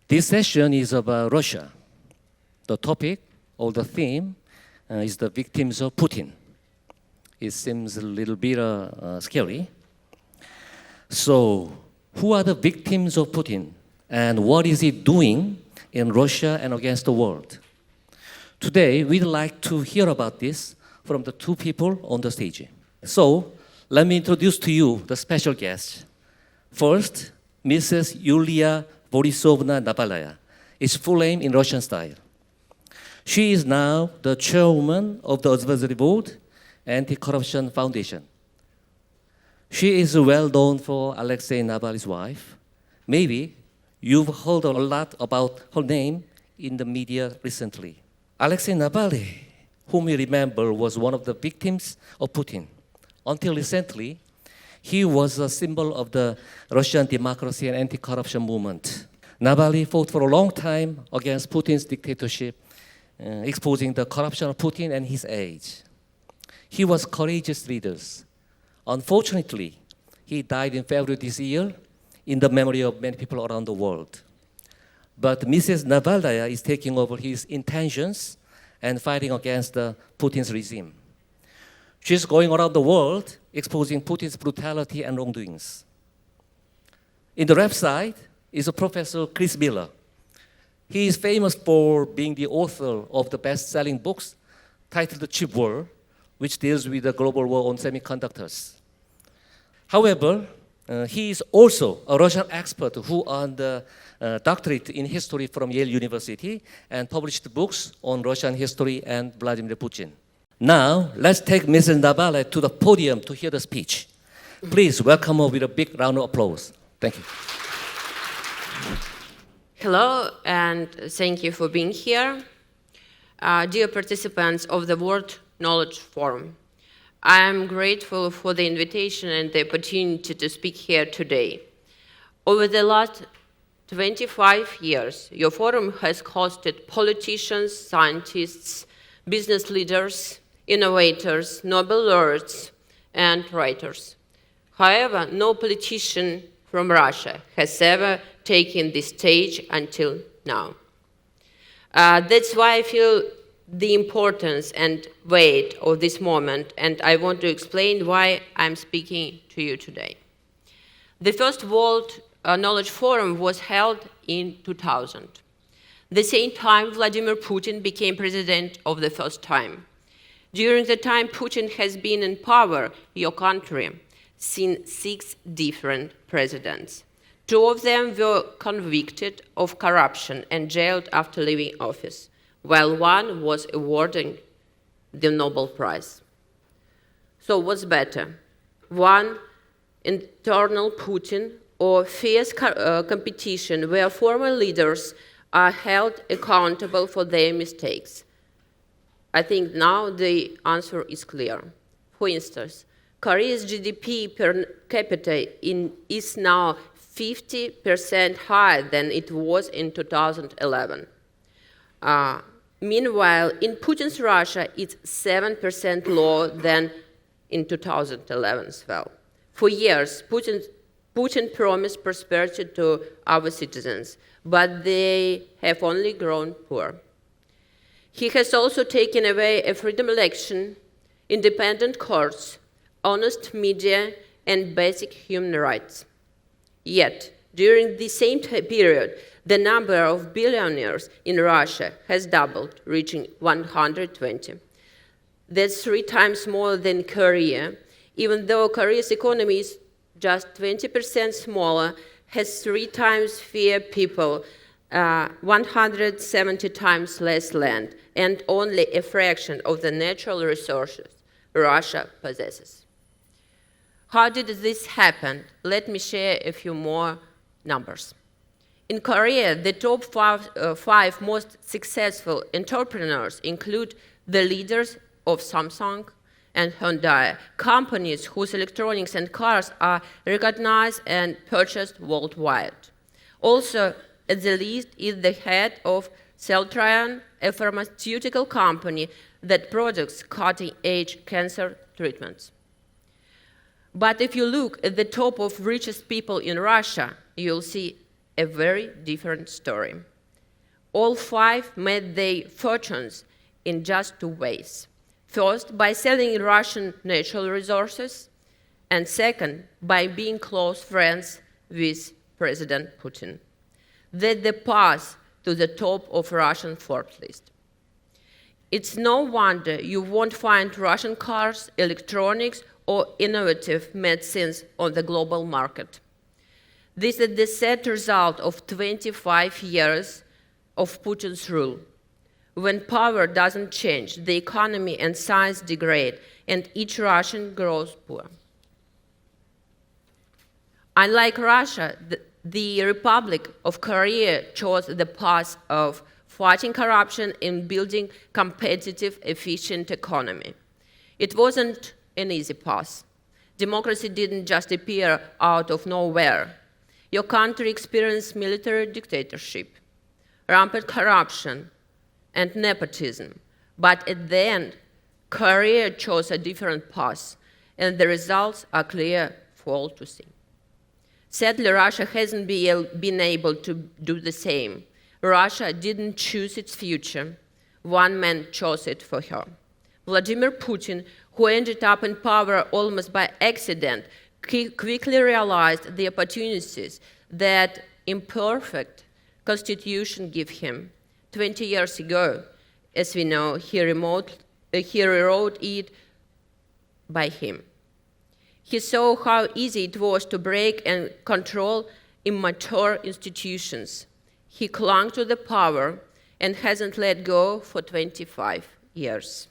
This session is about Russia. The topic or the theme is the victims of Putin. It seems a little bit scary. So, who are the victims of Putin? And what is he doing in Russia and against the world? Today, we'd like to hear about this from the two people on the stage. So, let me introduce to you the special guests. First, Mrs. Yulia Navalnaya. It's full name in Russian style. She is now the chairwoman of the advisory board, Anti-Corruption Foundation. She is well known for Alexei Navalny's wife. Maybe you've heard a lot about her name in the media recently. Alexei Navalny, whom you remember, was one of the victims of Putin. Until recently, he was a symbol of the Russian democracy and anti-corruption movement. Navalny fought for a long time against Putin's dictatorship, exposing the corruption of Putin and his age. He was a courageous leader. Unfortunately, he died in February this year in the memory of many people around the world. But Mrs. Navalnaya is taking over his intentions and fighting against Putin's regime. She's going around the world exposing Putin's brutality and wrongdoings. In the left side is a Professor Chris Miller. He is famous for being the author of the best-selling books titled The Chip War, which deals with the global war on semiconductors. However, he is also a Russian expert who earned a doctorate in history from Yale University and published books on Russian history and Vladimir Putin. Now, let's take Mrs. Navalnaya to the podium to hear the speech. Please welcome her with a big round of applause. Thank you. Hello, and thank you for being here. Dear participants of the World Knowledge Forum, I am grateful for the invitation and the opportunity to speak here today. Over the last 25 years, your forum has hosted politicians, scientists, business leaders, innovators, Nobel laureates, and writers. However, no politician from Russia has ever taken this stage until now. That's why I feel the importance and weight of this moment, and I want to explain why I'm speaking to you today. The first World Knowledge Forum was held in 2000. The same time, Vladimir Putin became president of the first time. During the time Putin has been in power, your country seen 6 different presidents. 2 of them were convicted of corruption and jailed after leaving office, while one was awarded the Nobel Prize. So what's better? One, internal Putin, or fierce competition where former leaders are held accountable for their mistakes? I think now the answer is clear. For instance, Korea's GDP per capita is now 50% higher than it was in 2011. Meanwhile, in Putin's Russia, it's 7% lower than in 2011 as well. For years, Putin promised prosperity to our citizens, but they have only grown poor. He has also taken away a freedom election, independent courts, honest media, and basic human rights. Yet, during the same period, the number of billionaires in Russia has doubled, reaching 120. That's 3 times more than Korea, even though Korea's economy is just 20% smaller, has 3 times fewer people, 170 times less land, and only a fraction of the natural resources Russia possesses. How did this happen? Let me share a few more numbers. In Korea, the top 5 most successful entrepreneurs include the leaders of Samsung and Hyundai, companies whose electronics and cars are recognized and purchased worldwide. Also, at the list is the head of Celltrion, a pharmaceutical company that products cutting-edge cancer treatments. But if you look at the top of richest people in Russia, you'll see a very different story. All five made their fortunes in just two ways. First, by selling Russian natural resources, and second, by being close friends with President Putin. That's the path to the top of Russian Forbes list. It's no wonder you won't find Russian cars, electronics, or innovative medicines on the global market. This is the sad result of 25 years of Putin's rule. When power doesn't change, the economy and science degrade, and each Russian grows poor. Unlike Russia, the Republic of Korea chose the path of fighting corruption and building competitive, efficient economy. It wasn't an easy path. Democracy didn't just appear out of nowhere. Your country experienced military dictatorship, rampant corruption, and nepotism. But at the end, Korea chose a different path, and the results are clear for all to see. Sadly, Russia hasn't been able to do the same. Russia didn't choose its future. One man chose it for her. Vladimir Putin, who ended up in power almost by accident, quickly realized the opportunities that imperfect constitution gave him. 20 years ago, as we know, he rewrote it by him. He saw how easy it was to break and control immature institutions. He clung to the power and hasn't let go for 25 years.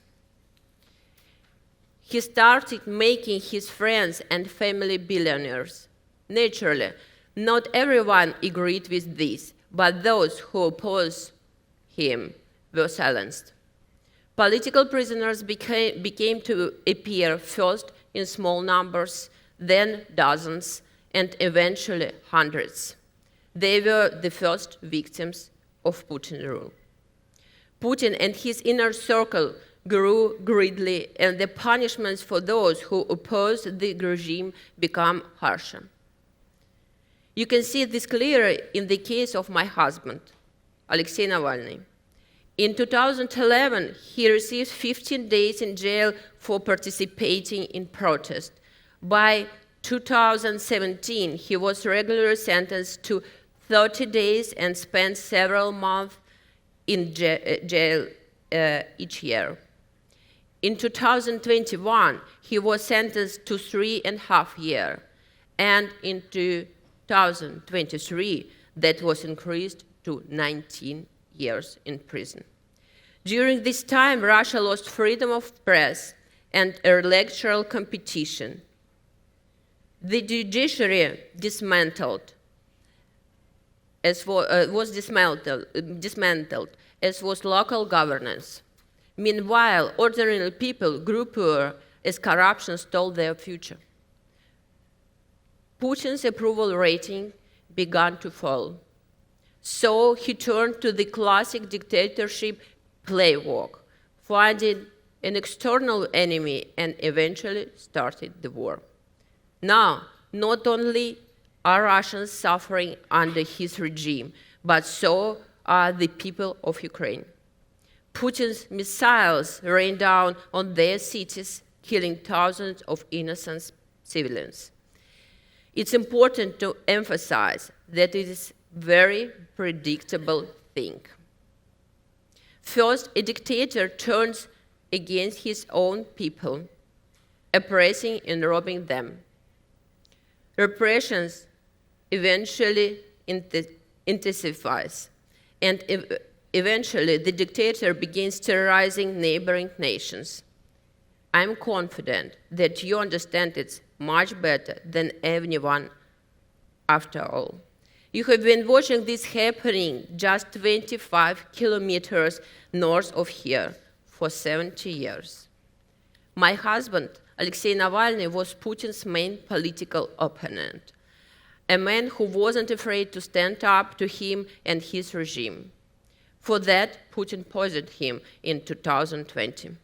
He started making his friends and family billionaires. Naturally, not everyone agreed with this, but those who opposed him were silenced. Political prisoners became to appear first in small numbers, then dozens, and eventually hundreds. They were the first victims of Putin's rule. Putin and his inner circle grew greedily, and the punishments for those who opposed the regime became harsher. You can see this clearly in the case of my husband, Alexei Navalny. In 2011, he received 15 days in jail for participating in protest. By 2017, he was regularly sentenced to 30 days and spent several months in jail each year. In 2021, he was sentenced to 3.5 years, and in 2023, that was increased to 19 years in prison. During this time, Russia lost freedom of press and electoral competition. The judiciary was dismantled, as was local governance. Meanwhile, ordinary people grew poor as corruption stole their future. Putin's approval rating began to fall. So he turned to the classic dictatorship playbook, finding an external enemy, and eventually started the war. Now, not only are Russians suffering under his regime, but so are the people of Ukraine. Putin's missiles rain down on their cities, killing thousands of innocent civilians. It's important to emphasize that it is a very predictable thing. First, a dictator turns against his own people, oppressing and robbing them. Repression eventually intensifies, and eventually the dictator begins terrorizing neighboring nations. I'm confident that you understand it much better than anyone after all. You have been watching this happening just 25 kilometers north of here for 70 years. My husband, Alexei Navalny, was Putin's main political opponent, a man who wasn't afraid to stand up to him and his regime. For that, Putin poisoned him in 2020.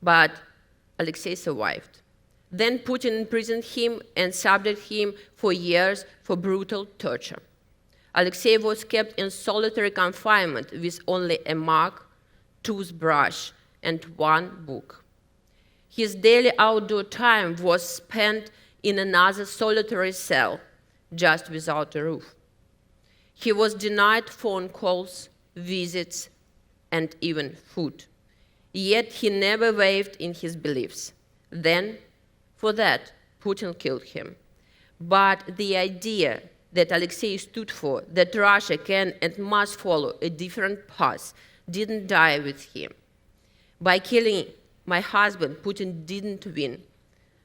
But Alexei survived. Then Putin imprisoned him and subjected him for years for brutal torture. Alexei was kept in solitary confinement with only a mug, toothbrush, and one book. His daily outdoor time was spent in another solitary cell, just without a roof. He was denied phone calls, visits, and even food. Yet he never wavered in his beliefs. Then, for that, Putin killed him. But the idea that Alexei stood for, that Russia can and must follow a different path, didn't die with him. By killing my husband, Putin didn't win.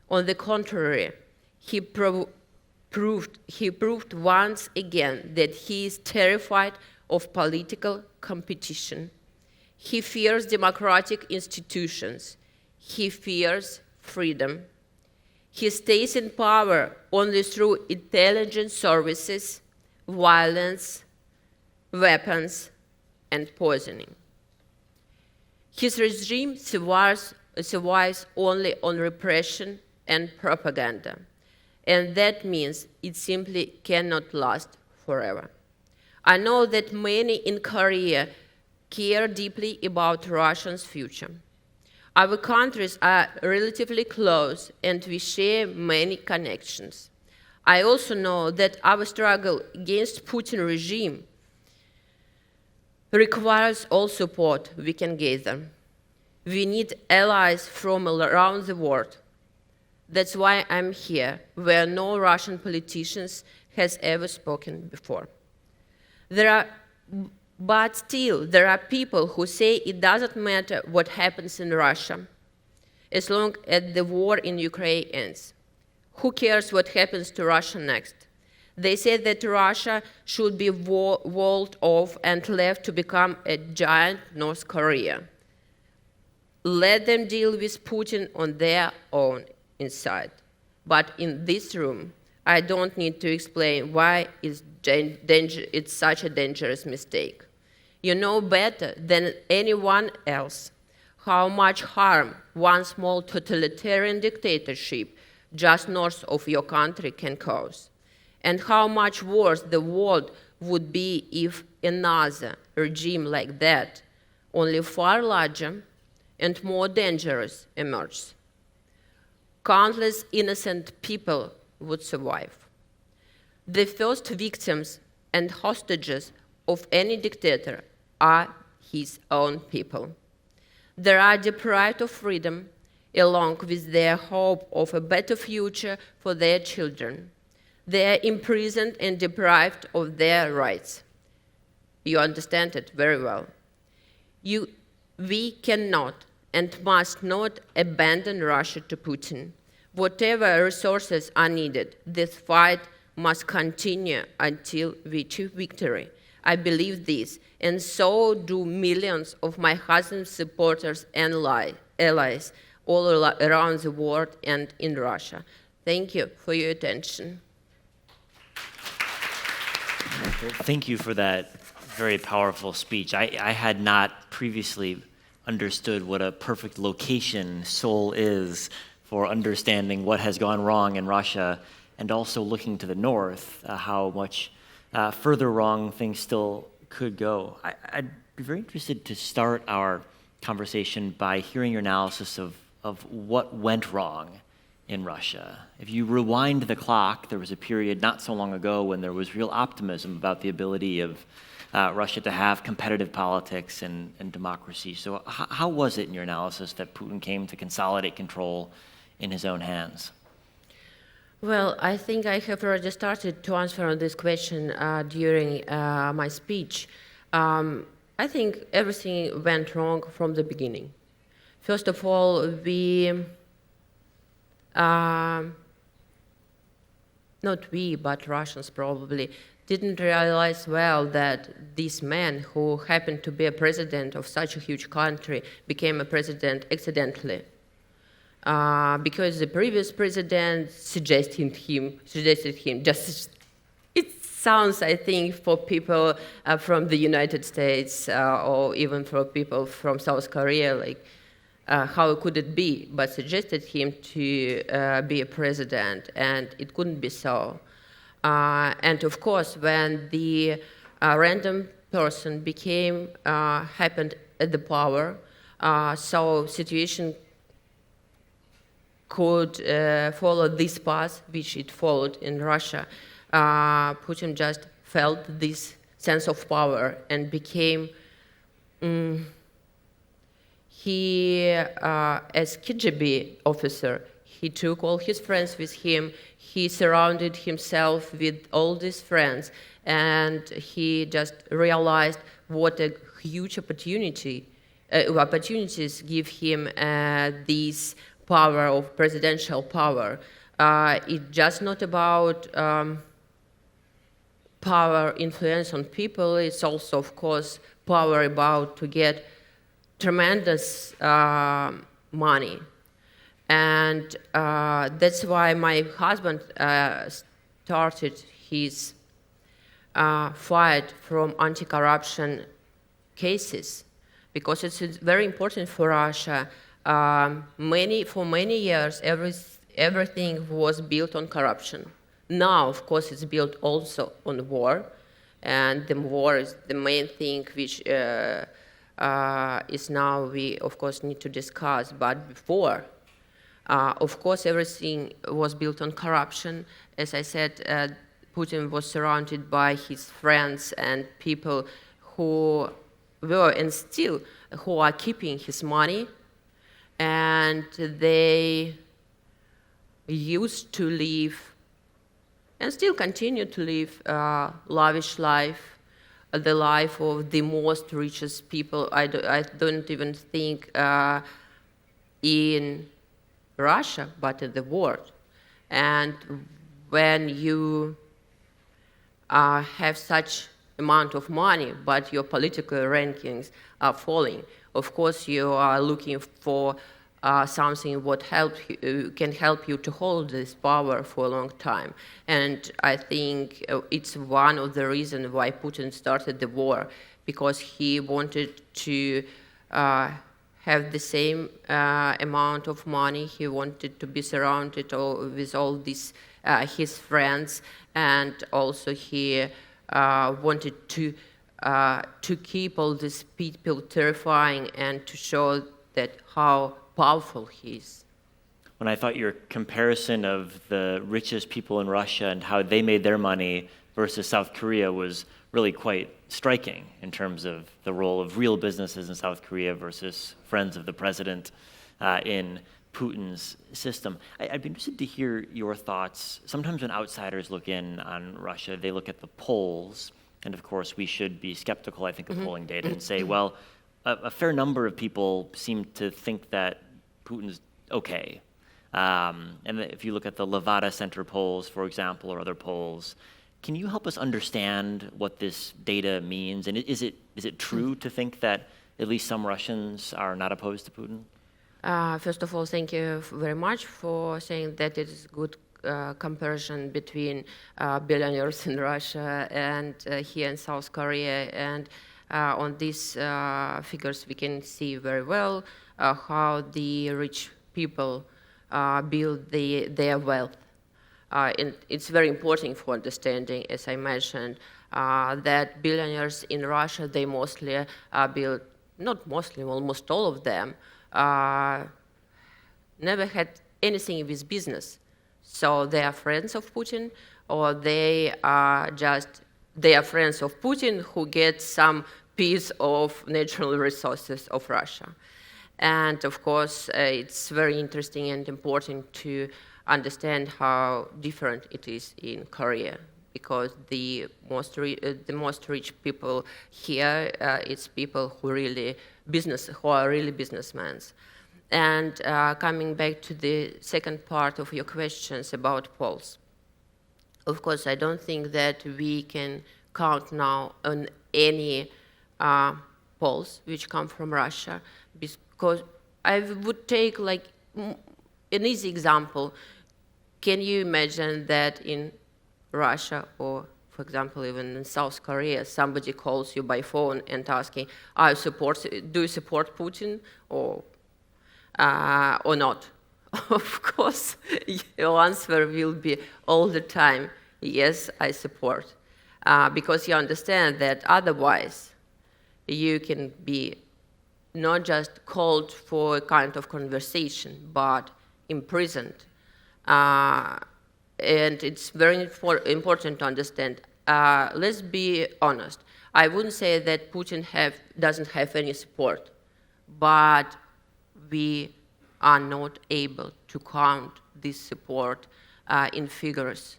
On the contrary, he proved once again that he is terrified of political competition. He fears democratic institutions. He fears freedom. He stays in power only through intelligence services, violence, weapons, and poisoning. His regime survives only on repression and propaganda, and that means it simply cannot last forever. I know that many in Korea care deeply about Russia's future. Our countries are relatively close and we share many connections. I also know that our struggle against Putin regime requires all support we can gather. We need allies from around the world. That's why I'm here, where no Russian politicians has ever spoken before. But still, there are people who say it doesn't matter what happens in Russia, as long as the war in Ukraine ends. Who cares what happens to Russia next? They say that Russia should be walled off and left to become a giant North Korea. Let them deal with Putin on their own inside. But in this room, I don't need to explain why it's such a dangerous mistake. You know better than anyone else how much harm one small totalitarian dictatorship just north of your country can cause, and how much worse the world would be if another regime like that, only far larger and more dangerous, emerges. Countless innocent people would survive. The first victims and hostages of any dictator are his own people. They are deprived of freedom, along with their hope of a better future for their children. They are imprisoned and deprived of their rights. You understand it very well. We cannot and must not abandon Russia to Putin. Whatever resources are needed, this fight must continue until we achieve victory. I believe this, and so do millions of my husband's supporters and allies all around the world and in Russia. Thank you for your attention. Thank you for that very powerful speech. I had not previously understood what a perfect location Seoul is for understanding what has gone wrong in Russia, and also looking to the north, how much further wrong things still could go. I'd be very interested to start our conversation by hearing your analysis of what went wrong in Russia. If you rewind the clock, there was a period not so long ago when there was real optimism about the ability of Russia to have competitive politics and democracy. So how was it in your analysis that Putin came to consolidate control in his own hands? Well, I think I have already started to answer on this question during my speech. I think everything went wrong from the beginning. First of all, not we, but Russians probably, didn't realize well that this man who happened to be a president of such a huge country became a president accidentally. Because the previous president suggested him, just, it sounds, I think, for people from the United States or even for people from South Korea, like, how could it be, but suggested him to be a president, and it couldn't be so. And of course, when the random person happened at the power, so situation could follow this path which it followed in Russia. Putin just felt this sense of power and became, as KGB officer, he took all his friends with him, he surrounded himself with all these friends, and he just realized what a huge opportunities give him this power of presidential power. It's just not about power influence on people, it's also, of course, power about to get tremendous money. And that's why my husband started his fight from anti-corruption cases, because it's very important for Russia. For many years, everything was built on corruption. Now, of course, it's built also on war, and the war is the main thing which is now we, of course, need to discuss. But before, of course, everything was built on corruption. As I said, Putin was surrounded by his friends and people who were and still who are keeping his money, and they used to live and still continue to live lavish life, the life of the most richest people. I don't even think in Russia, but in the world. And when you have such amount of money, but your political rankings are falling, of course you are looking for something what can help you to hold this power for a long time. And I think it's one of the reasons why Putin started the war, because he wanted to have the same amount of money. He wanted to be surrounded with all these his friends, and also he wanted to keep all these people terrifying and to show that how powerful he is. When I thought your comparison of the richest people in Russia and how they made their money versus South Korea was really quite striking in terms of the role of real businesses in South Korea versus friends of the president in Putin's system. I'd be interested to hear your thoughts. Sometimes when outsiders look in on Russia, they look at the polls, and of course we should be skeptical, I think, of polling data and say, well, a fair number of people seem to think that Putin's okay. And if you look at the Levada Center polls, for example, or other polls, can you help us understand what this data means? And is it true to think that at least some Russians are not opposed to Putin? First of all, thank you very much for saying that it is good comparison between billionaires in Russia and here in South Korea. And on these figures, we can see very well how the rich people build their wealth. And it's very important for understanding, as I mentioned, that billionaires in Russia, they mostly build, not mostly, almost all of them, never had anything with business. So they are friends of Putin, or they are friends of Putin who get some piece of natural resources of Russia. And of course, it's very interesting and important to understand how different it is in Korea, because the most rich people here, it's people who are really businessmen. And coming back to the second part of your questions about polls, of course, I don't think that we can count now on any polls which come from Russia, because I would take like an easy example. Can you imagine that in Russia, or for example, even in South Korea, somebody calls you by phone and asking, do you support Putin or not? Of course, your answer will be all the time, yes, I support. Because you understand that otherwise you can be not just called for a kind of conversation, but imprisoned. And it's very important to understand. Let's be honest. I wouldn't say that Putin doesn't have any support, but we are not able to count this support in figures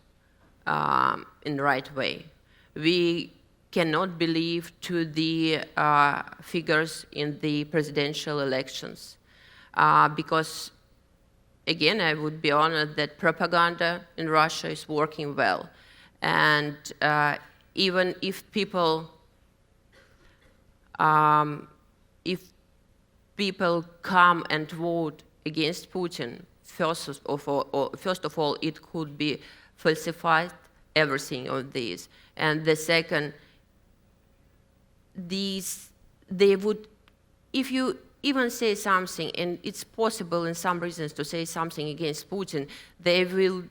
in the right way. We cannot believe to the figures in the presidential elections because, again, I would be honored that propaganda in Russia is working well. And even if people come and vote against Putin, first of all, it could be falsified, everything of these. And the second, they would, if you even say something, and it's possible in some reasons to say something against Putin, they will,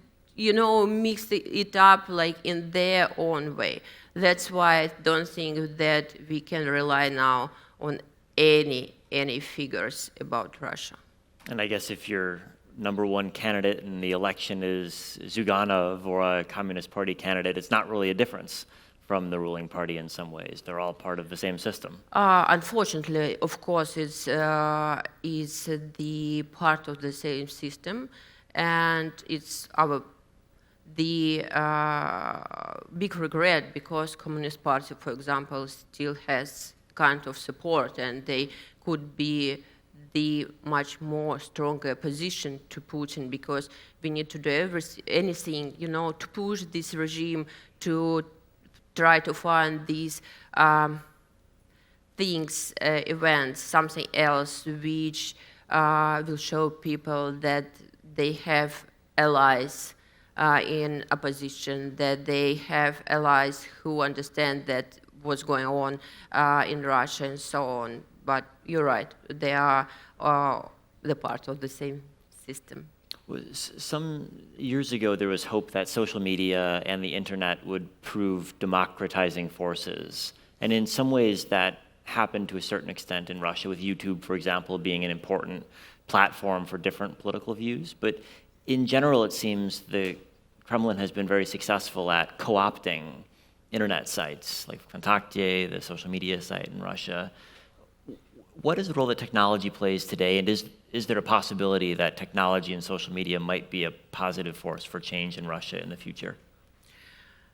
mix it up like in their own way. That's why I don't think that we can rely now on any figures about Russia. And I guess if your number one candidate in the election is Zyuganov or a Communist Party candidate, it's not really a difference from the ruling party in some ways. They're all part of the same system. Unfortunately, of course, it's the part of the same system, and it's the big regret because Communist Party, for example, still has kind of support, and they could be the much more stronger position to Putin because we need to do anything, to push this regime to try to find these things, events, something else which will show people that they have allies in opposition, that they have allies who understand that what's going on in Russia and so on. But you're right, they are the part of the same system. Some years ago, there was hope that social media and the internet would prove democratizing forces. And in some ways, that happened to a certain extent in Russia, with YouTube, for example, being an important platform for different political views. But in general, it seems the Kremlin has been very successful at co-opting internet sites, like Vkontakte, the social media site in Russia. What is the role that technology plays today, and is there a possibility that technology and social media might be a positive force for change in Russia in the future?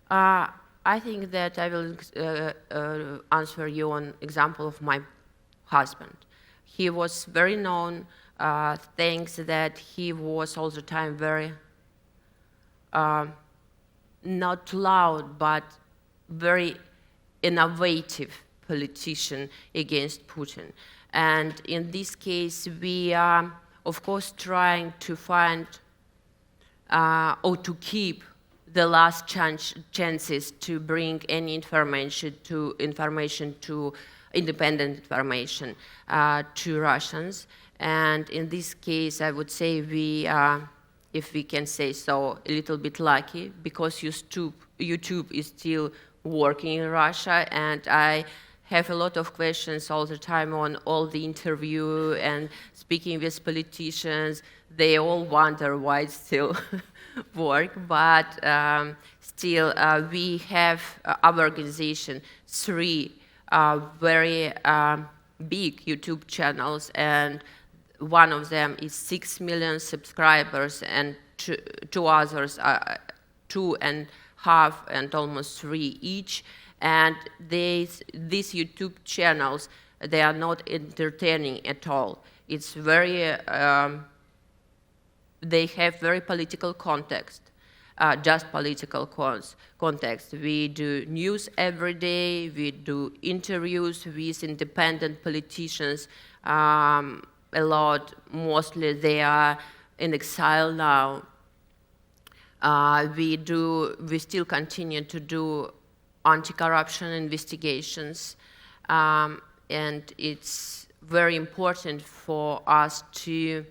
I think that I will answer you on example of my husband. He was very known, thanks that he was all the time very not loud, but very innovative politician against Putin. And in this case, we are, of course, trying to find or to keep the last chances to bring any information to independent information to Russians. And in this case, I would say we are, if we can say so, a little bit lucky because YouTube is still working in Russia, and I have a lot of questions all the time on all the interview and speaking with politicians. They all wonder why it still work, but still we have our organization 3 very big YouTube channels, and one of them is 6 million subscribers, and two others are 2.5 and almost 3 each. And these YouTube channels, they are not entertaining at all. It's very, they have very political context, just political context. We do news every day, we do interviews with independent politicians a lot. Mostly they are in exile now. We still continue to do anti-corruption investigations, and it's very important for us to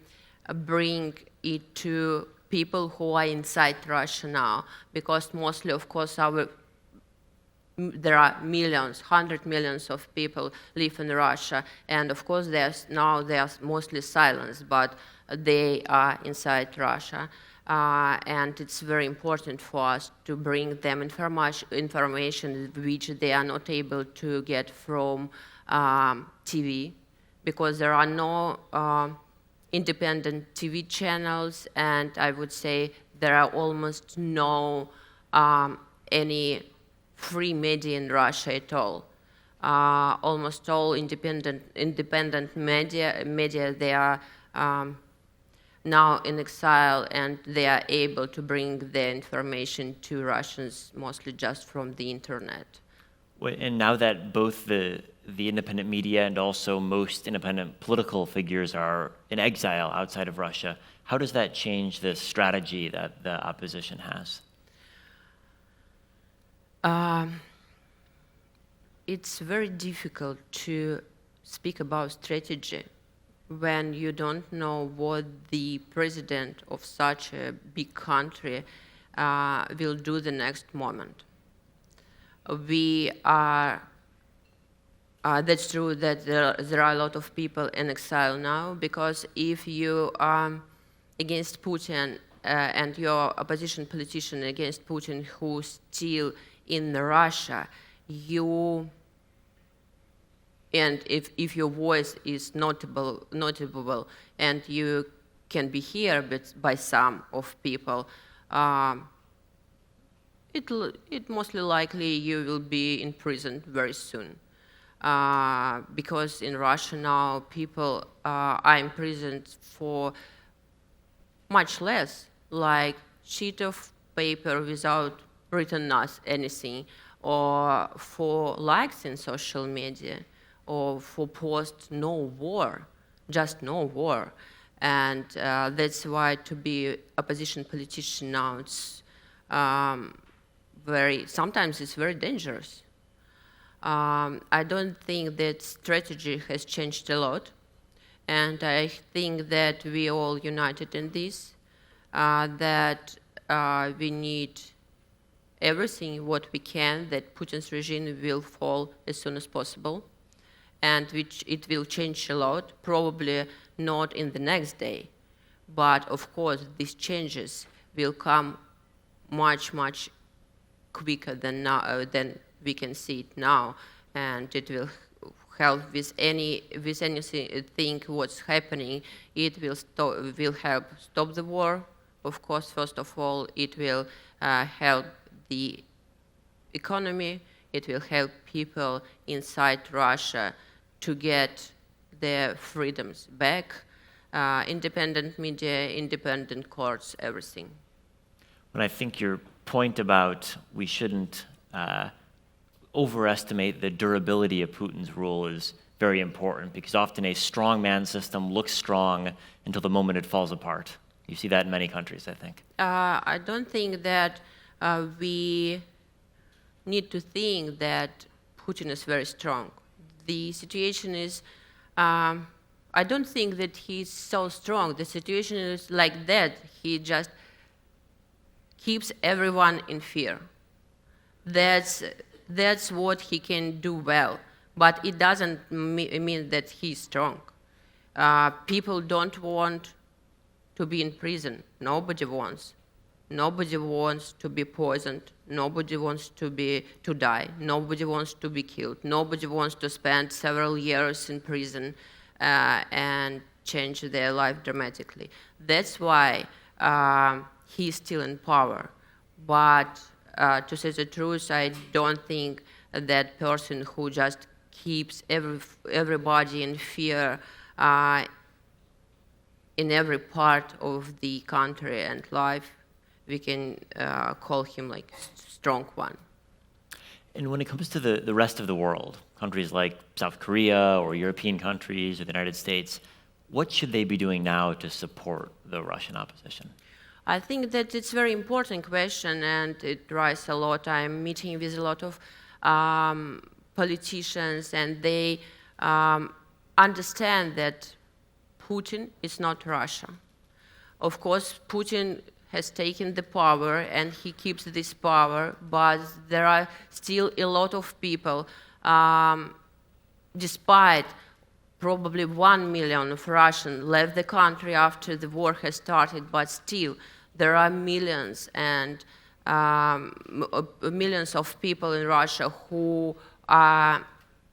bring it to people who are inside Russia now, because mostly, of course, there are millions, 100 millions of people live in Russia, and of course they are mostly silenced, but they are inside Russia. And it's very important for us to bring them information which they are not able to get from TV, because there are no independent TV channels, and I would say there are almost no any free media in Russia at all. Almost all independent media they are now in exile, and they are able to bring their information to Russians mostly just from the internet. And now that both the independent media and also most independent political figures are in exile outside of Russia, how does that change the strategy that the opposition has? It's very difficult to speak about strategy when you don't know what the president of such a big country will do the next moment. That's true that there are a lot of people in exile now, because if you are against Putin and your opposition politician against Putin who's still in Russia, and if your voice is notable and you can be heard by some of people, it mostly likely you will be in prison very soon. Because in Russia now people are imprisoned for much less, like sheet of paper without written anything, or for likes in social media, or for post "no war," just "no war," and that's why to be opposition politician now it's sometimes it's very dangerous. I don't think that strategy has changed a lot, and I think that we all united in this, that we need everything what we can that Putin's regime will fall as soon as possible, and which it will change a lot, probably not in the next day, but of course these changes will come much quicker than we can see it now, and it will help with anything what's happening. It will help stop the war. Of course, first of all, it will help the economy. It will help people inside Russia to get their freedoms back, independent media, independent courts, everything. But I think your point about we shouldn't overestimate the durability of Putin's rule is very important, because often a strong man system looks strong until the moment it falls apart. You see that in many countries, I think. I don't think that we need to think that Putin is very strong. The situation is, I don't think that he's so strong. The situation is like that. He just keeps everyone in fear. That's what he can do well, but it doesn't mean that he's strong. People don't want to be in prison. Nobody wants. Nobody wants to be poisoned. Nobody wants to die. Nobody wants to be killed. Nobody wants to spend several years in prison and change their life dramatically. That's why he's still in power. But to say the truth, I don't think that person who just keeps everybody in fear in every part of the country and life, we can call him like strong one. And when it comes to the rest of the world, countries like South Korea or European countries or the United States, what should they be doing now to support the Russian opposition? I think that it's a very important question, and it rises a lot. I'm meeting with a lot of politicians, and they understand that Putin is not Russia. Of course, Putin has taken the power and he keeps this power, but there are still a lot of people, despite probably 1 million of Russians left the country after the war has started, but still there are millions and millions of people in Russia who are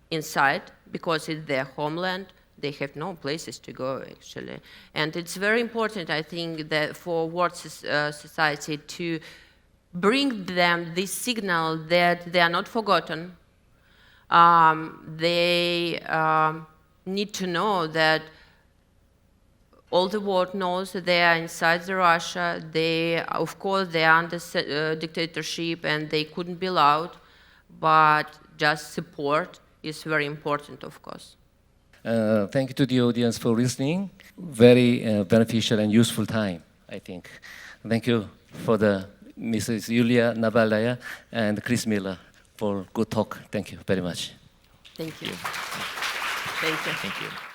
inside because it's their homeland. They have no places to go, actually. And it's very important, I think, that for world society to bring them this signal that they are not forgotten. They need to know that all the world knows that they are inside Russia. They, of course, they are under dictatorship and they couldn't be loud, but just support is very important, of course. Thank you to the audience for listening. Very beneficial and useful time, I think. Thank you for the Mrs. Yulia Navalnaya and Chris Miller for good talk. Thank you very much. Thank you. Thank you. Thank you. Thank you.